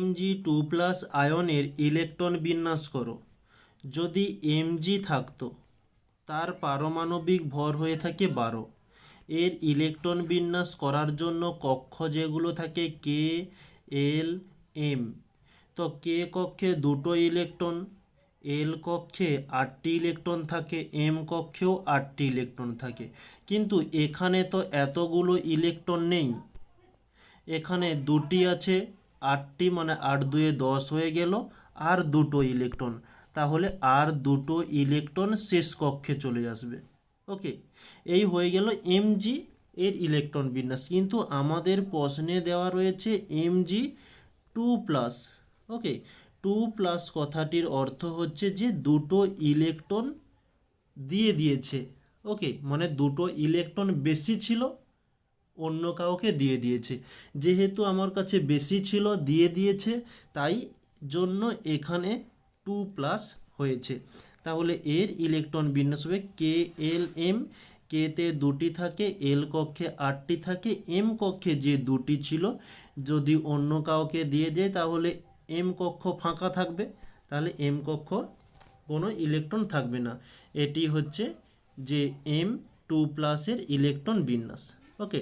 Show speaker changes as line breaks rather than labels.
Mg2+ আয়নের electron বিন্যাস করো। যদি Mg থাকতো, তার পারমাণবিক ভর হয়ে থাকে 12। এর ইলেকট্রন বিন্যাস করার জন্য কক্ষ যেগুলো থাকে K, L, M। তো K কক্ষে 2টো ইলেকট্রন, L কক্ষে 8টি ইলেকট্রন থাকে, M কক্ষেও 8টি ইলেকট্রন থাকে। কিন্তু এখানে তো এতগুলো ইলেকট্রন নেই, এখানে 2টি আছে, 8টি মানে 8 2 10 হয়ে গেল, আর 2টো ইলেকট্রন। তাহলে আর 2টো ইলেকট্রন শেষ কক্ষে চলে আসবে। ওকে, এই হয়ে গেল Mg এর ইলেকট্রন বিন্যাস। কিন্তু আমাদের প্রশ্নে দেওয়া রয়েছে Mg2+। ওকে, 2+ কথাটির অর্থ হচ্ছে যে 2টো ইলেকট্রন দিয়ে দিয়েছে। ওকে, মানে 2টো ইলেকট্রন বেশি ছিল, অন্য কাউকে দিয়ে দিয়েছে। যেহেতু আমার কাছে বেশি ছিল, দিয়ে দিয়েছে, তাই জন্য এখানে 2+ হয়েছে। তাহলে এর ইলেকট্রন বিন্যাস হবে KLM। কেতে 2টি থাকে, এল কক্ষে 8টি থাকে, এম কক্ষে যে 2টি ছিল যদি অন্য কাউকে দিয়ে দেয় তাহলে এম কক্ষ ফাঁকা থাকবে, তাহলে এম কক্ষ কোনো ইলেকট্রন থাকবে না। এটি হচ্ছে যে M2+ এর ইলেকট্রন বিন্যাস। ওকে।